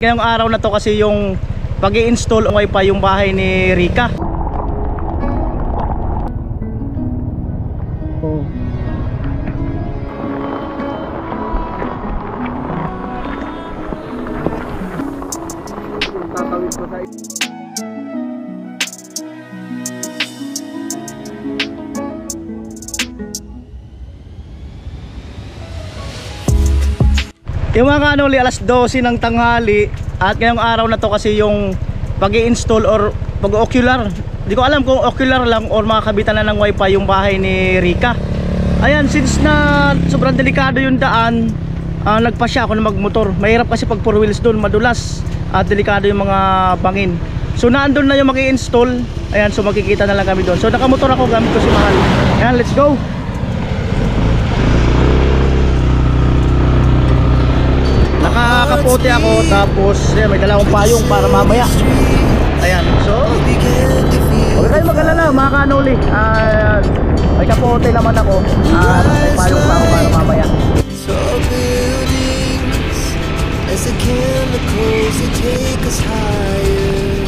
Ngayong araw na to kasi yung pag-i-install ng wifi yung bahay ni Rica. Yung mga ano, alas 12 ng tanghali at ngayong araw na to kasi yung pag-i-install or pag-ocular. Hindi ko alam kung ocular lang or makakabitan na ng wifi yung bahay ni Rica. Ayan, since na sobrang delikado yung daan, nagpasya ako na magmotor. Mahirap kasi pag 4 wheels doon, madulas at delikado yung mga bangin. So naandun na yung mag-i-install. Ayan, so makikita na lang kami doon. So nakamotor ako, gamit ko si Mahal. Ayan, let's go! Nakakapote ako, tapos ayan, may dala akong payong para mamaya. Ayan, so huwag kayo mag-alala mga kanuli. May kapote naman ako at may payong pa ako para mamaya. Tall buildings as the chemicals that take us higher.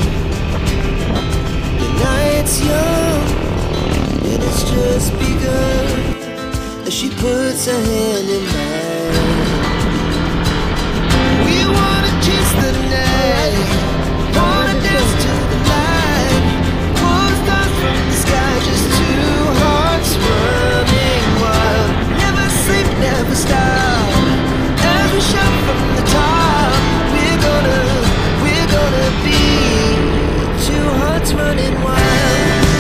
The night's young and it's just begun as she puts her hand in mine. We wanna chase the night, wanna dance to the light, pull stars from the sky, just two hearts running wild. Never sleep, never stop, every shot from the top. We're gonna be two hearts running wild.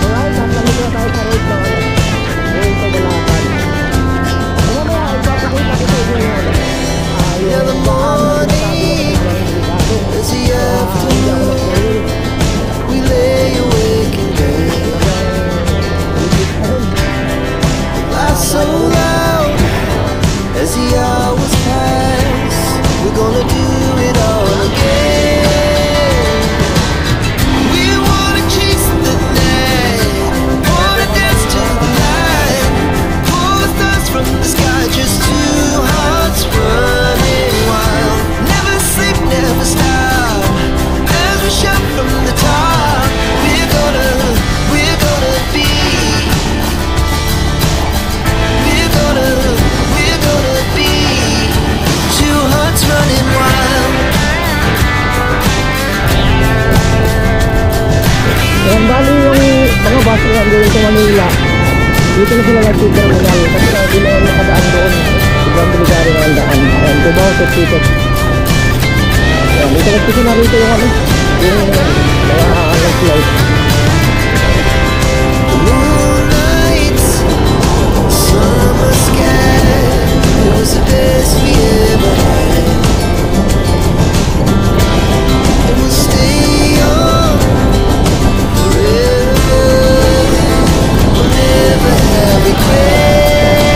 Alright, nandito na tayo sa road na road sa Dalapan. Yeah, the morning is the afternoon. We lay awake in bed. Laugh so loud as the hours pass. We're gonna do it all again. We wanna chase the night, wanna dance to the light, pull the stars from the sky, just two hearts running wild. Never sleep, never stop, every shot from the top. We're gonna be, we're gonna be two hearts running wild. Ayan, bali yung mga bus na gawin sa Manila, dito na sila nag-terminal kasi hindi na yung nakadaan doon. Sobrang delikado na ang daan. Ayan, Cubao to Ticket. Ayan, dito kasi na rito yung ano, yung mga flight. Moonlight, summer sky, it was the best we ever had. And we'll stay on forever, we'll never have regrets.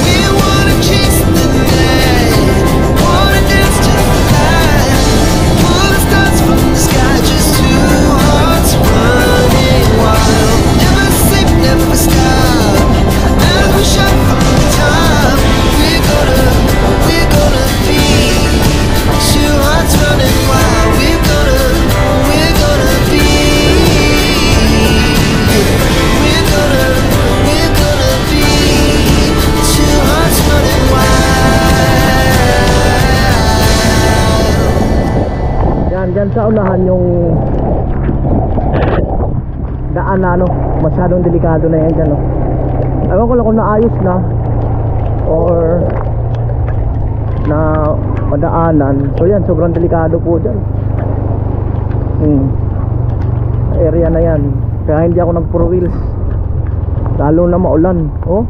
We wanna chase the night, wanna dance to the light, pull the stars from the sky, just two hearts running wild. Never sleep, never stop, every shot from the top. We're gonna be two hearts running wild. We're gonna be, we're gonna be two hearts running wild. Yan, dyan sa unahan yung daan na ano, masyadong delikado na yan dyan, no? Ewan ko lang kung naayos na or na madaanan. So yan, sobrang delikado po dyan. Area na yan, kaya hindi ako nag 4 wheels lalo na maulan. Oh,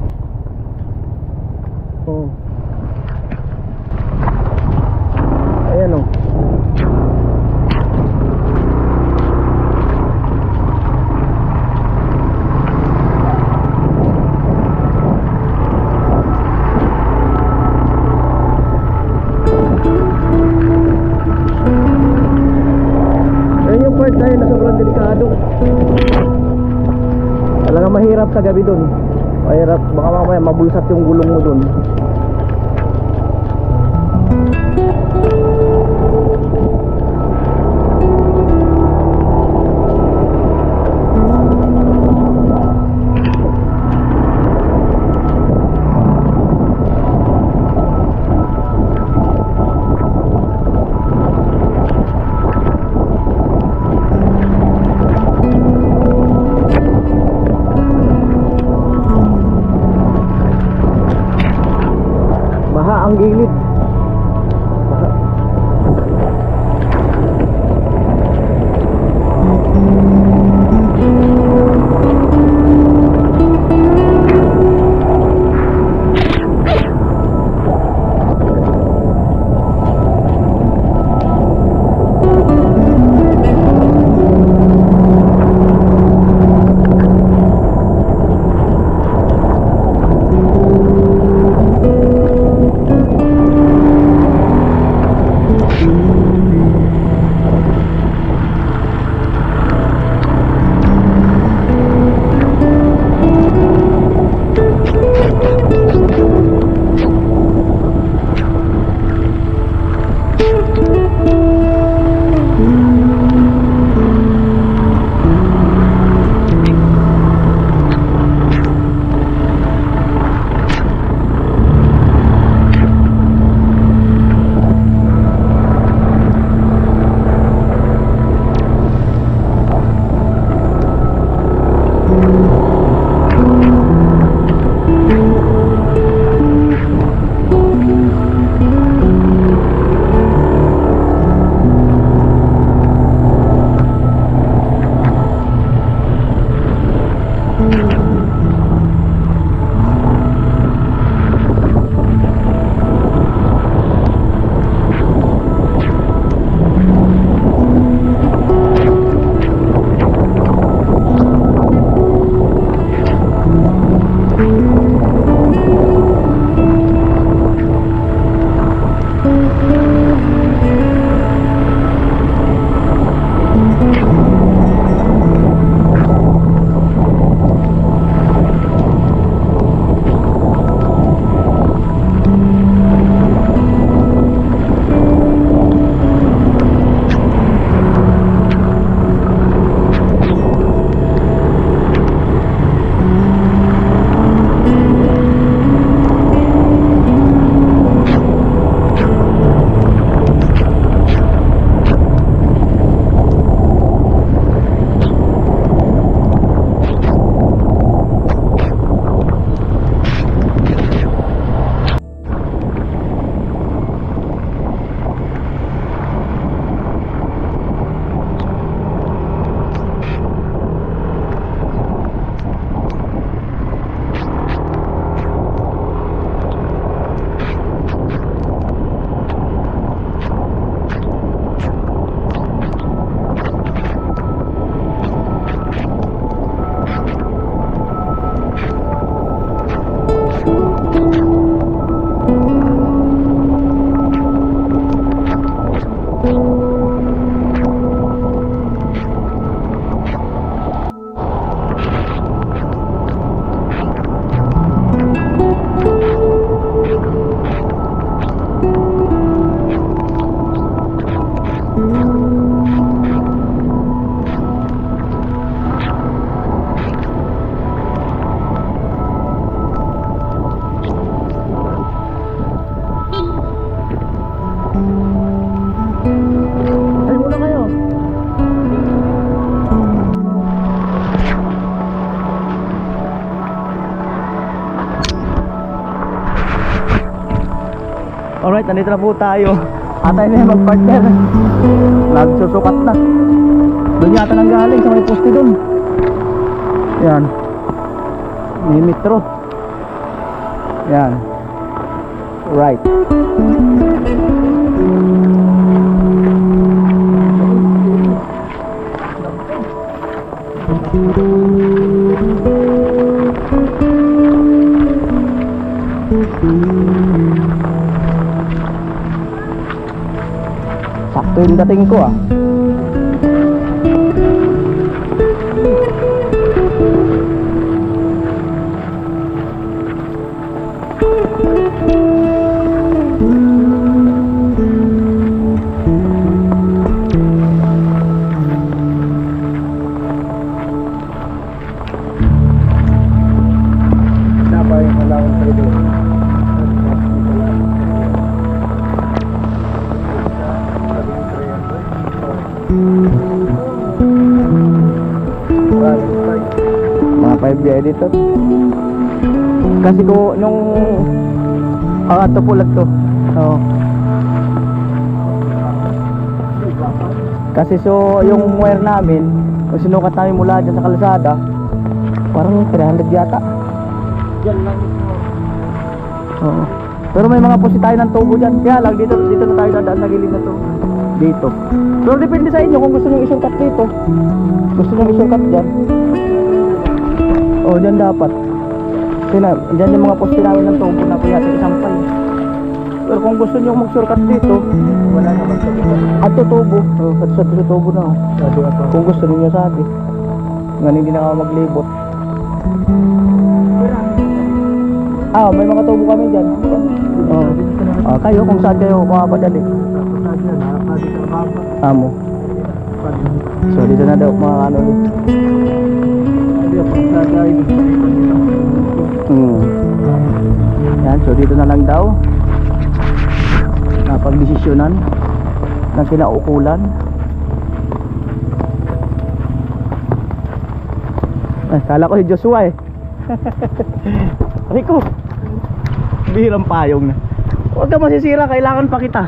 ayan, oh. part na yun na sobrang delikado. Talagang mahirap sa gabi dun. Mahirap, baka mamaya mabulsat yung gulong mo dun. ang gilid. Alright, nandito na po tayo. Atay na yung mag-partner. Nagsusukat na. Doon yata nang galing sa may poste doon. Yan. May metro. Yan. Right. Sakto yung dating ko ah. Mga 5 di editor. Kasi ko nung ito po lang to Oo. Kasi so yung wire namin, kung sinukat namin mula dyan sa kalsada, parang 300 yata. Diyan lang. Oo. Pero may mga poste tayo ng tubo dyan. Kaya lang dito na tayo dadaan sa gilid na to. Dito. Pero depende sa inyo kung gusto nyo isurkat dito. Gusto nyo isurkat dyan. Oo, dyan dapat. Kasi na, dyan yung mga poste namin ng tubo na kung natin isampay. Pero kung gusto nyo mag-shortcut dito, Wala naman sa dito. at tutubo. At sa tutubo na. Kung gusto niyo sabi. Nga hindi na ako maglibot. May mga tubo kami dyan. Kayo kung saan kayo makapadali. Amo. So dito na daw mga ano dito. Yan, so dito na lang daw napagdesisyonan ng kinaukulan. Kala ko si Joshua eh. Rico, bihirang payong na. Huwag ka masisira, kailangan pa kita.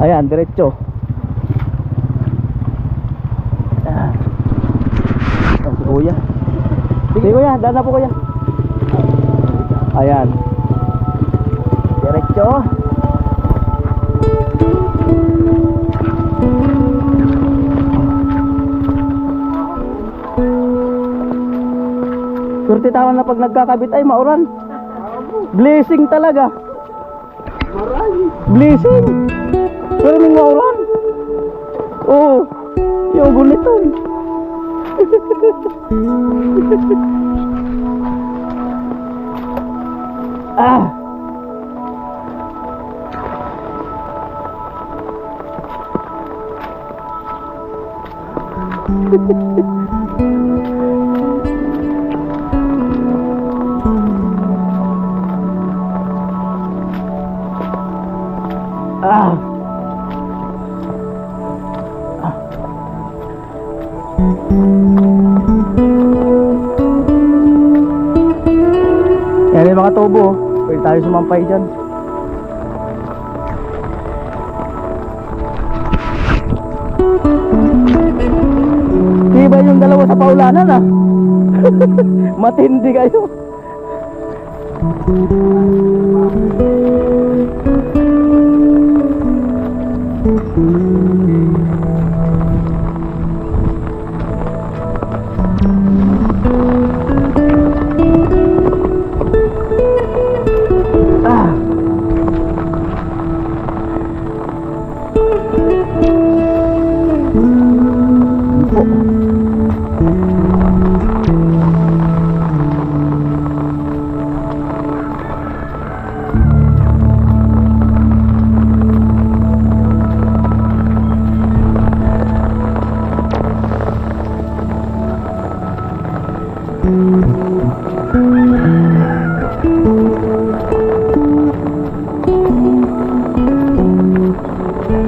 Ayan, diretso. Ayan. Si kuya. Sige kuya, daan na po kuya. Ayan. Diretso. Surti tama na pag nagkakabit ay mauran. Blessing talaga. Blessing. Pero may mauran. Oo. Yung guliton. Yan yung mga tubo. Pwede tayo sumampay dyan. Iba yung dalawa sa paulanan ah. Matindi kayo.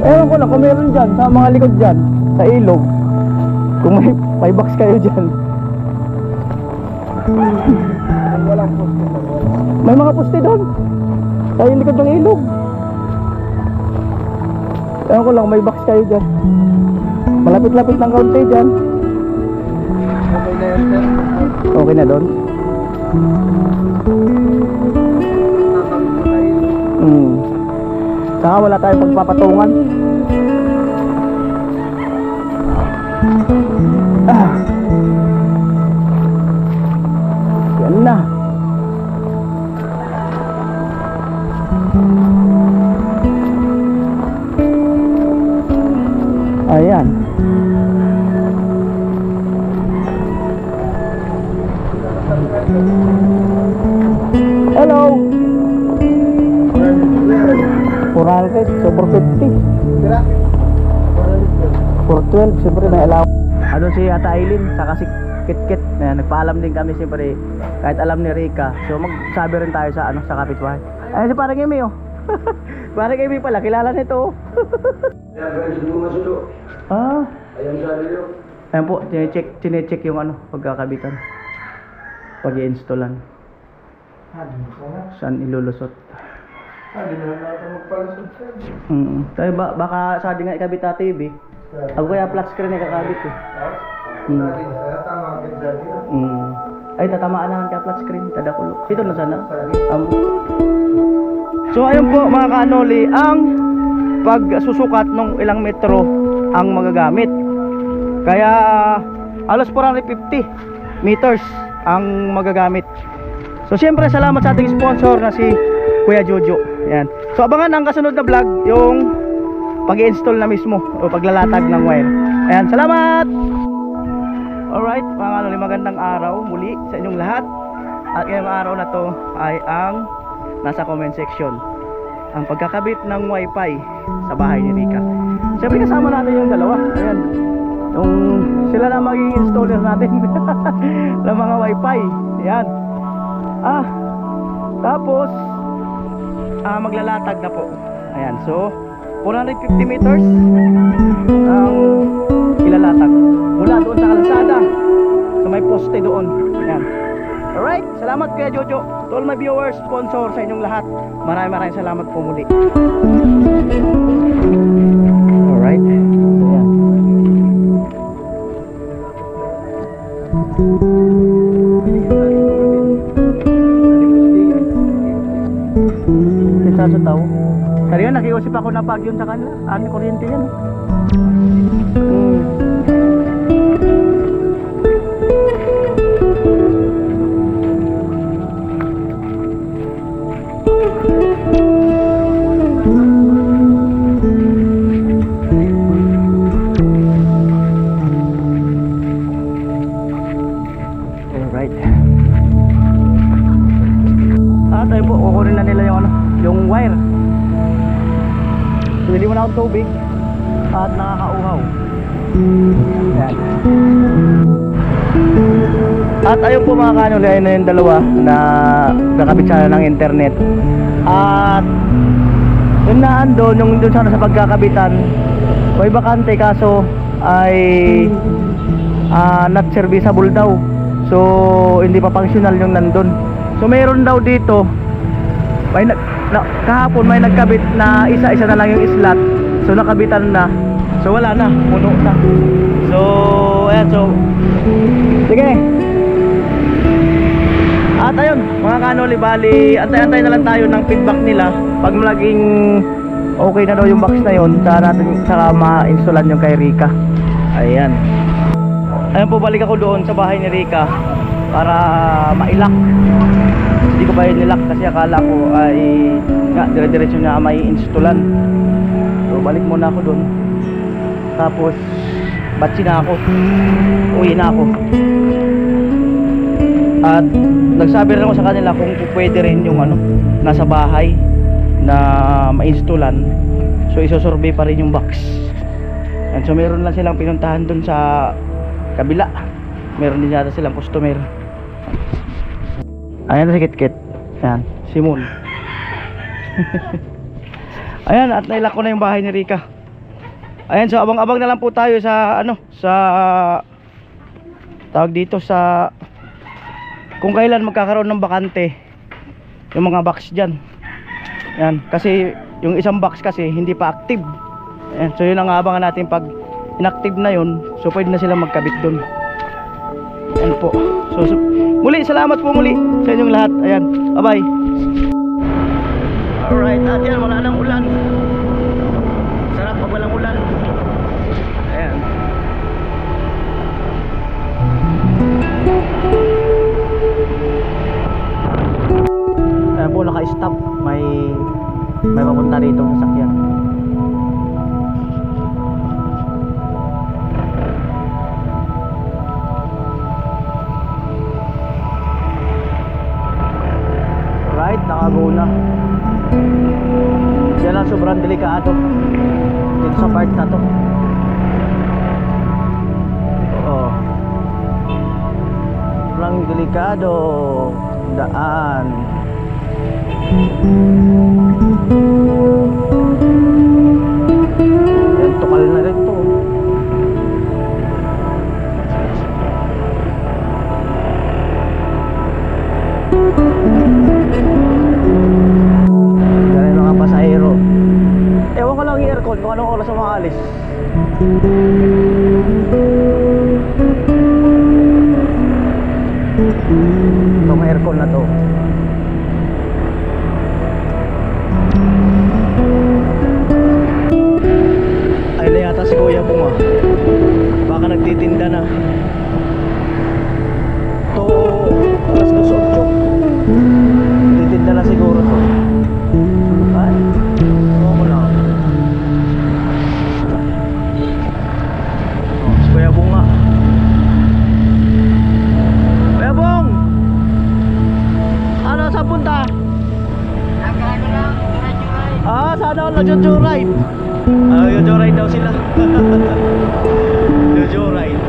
Ewan ko lang kung meron dyan sa mga likod dyan sa ilog, kung may box kayo dyan. Walang poste. May mga poste doon sa likod ng ilog. Ewan ko lang may box kayo dyan. Malapit-lapit ng kaunti dyan. Okay na yan, sir. Okay na doon. Saka wala tayong pagpapatungan. Yan na. Ayan. Hello. 400, so 450. Sira? 412, siyempre may alaw. Ano si Ata Aileen, saka si Kit-Kit, nagpaalam din kami siyempre kahit alam ni Rika. So magsabi rin tayo sa sa kapitbahay. Ayun si parang Amy oh. Parang Amy pala, kilala nito oh. Ayan sa rin. Ayan po, chinecheck yung pagkakabitan. pag-i-installan. Di mo sana. Saan ilulusot? Di mo na natin magpalusot sir. Tayo baka sa nga ikabit na TV. Ako kaya flat screen ay kakabit eh. Sana tama agad dito. Ay tatamaan na ka flat screen tadakulok. Ito na sana. So ayun po mga kanoli, ang pagsusukat ng ilang metro ang magagamit. Kaya alos 450 meters ang magagamit. So siyempre salamat sa ating sponsor na si Kuya Jojo. Yan. So abangan ang kasunod na vlog, yung pag-i-install na mismo o paglalatag ng wire. Ayan, salamat! Alright, mga kanoli, magandang araw muli sa inyong lahat. At ngayong araw na to ay ang nasa comment section, ang pagkakabit ng wifi sa bahay ni Rika. Siyempre kasama natin yung dalawa. Ayan, yung sila na magiging installer natin ng mga wifi. Ayan. Tapos maglalatag na po. Ayan, so 450 meters ang ilalatag mula doon sa kalsada sa may poste doon. Ayan. Alright, salamat Kuya Jojo. To all my viewers, sponsor, sa inyong lahat, maraming salamat po muli. Alright. Ayan. Isa sa tao. Kaya nakiusip ako na pag yun sa kanila. Ano kuryente yan? Alright. Tayo po, kukunin na nila yung wire. Pili mo na akong tubig at nakakauhaw. Ayan. At ayun po mga kanoli, ayun na yung dalawa na nakabit sana ng internet. At yung naandun, yung dun sana sa pagkakabitan, may bakante kaso ay not serviceable daw. So hindi pa functional yung nandun. So mayroon daw dito, kahapon may nagkabit na isa-isa na lang yung slot. So nakabitan na. So wala na, puno na. So ayan, so sige. At ayun mga kanoli, bali antay-antay na lang tayo ng feedback nila. Pag maging okay na daw yung box na yun, saka ma-installan yung kay Rika. Ayan. Ayun po, balik ako doon sa bahay ni Rika para ma-lock. Hindi ko pa yun nilock kasi akala ko ay dire-diretso na may installan. So balik muna ako doon. Tapos batsi na ako, uwi na ako. At nagsabi rin ako sa kanila kung pwede rin yung nasa bahay na ma-installan. So isosurvey pa rin yung box. And so meron lang silang pinuntahan doon sa kabila. Meron din yata silang customer. Ayan si Kit-Kit. Ayan, si Moon. Ayan, at nailak ko na yung bahay ni Rika. Ayan, so abang-abang na lang po tayo sa sa tawag dito, sa kung kailan magkakaroon ng bakante yung mga box dyan. Ayan, kasi yung isang box kasi hindi pa active. Ayan, so yun ang abangan natin. Pag inactive na yun, so pwede na silang magkabit dun. Ayan po. So muli, salamat po muli sa inyong lahat. Ayan, bye bye. Alright, at yan, wala nang ulan. Sarap pag walang ulan. Ayan. Ayan po, naka-stop. May papunta rito sa sakyan. Right, nakago na. Yan lang, sobrang delikado dito sa part na to. Oo, sobrang delikado daan. Yan, tukal na rin to. anong oras umaalis? Itong aircon na to. Ay na yata si Kuya Bunga. Baka nagtitinda na. To alas 2:08. Titinda na siguro to. Ay, oo lang. Si Kuya Bunga. Kuya Bung! Ano, saan punta? Nagano lang, ride. Ah, sana all nag-joyride. Joyride daw sila. Joyride.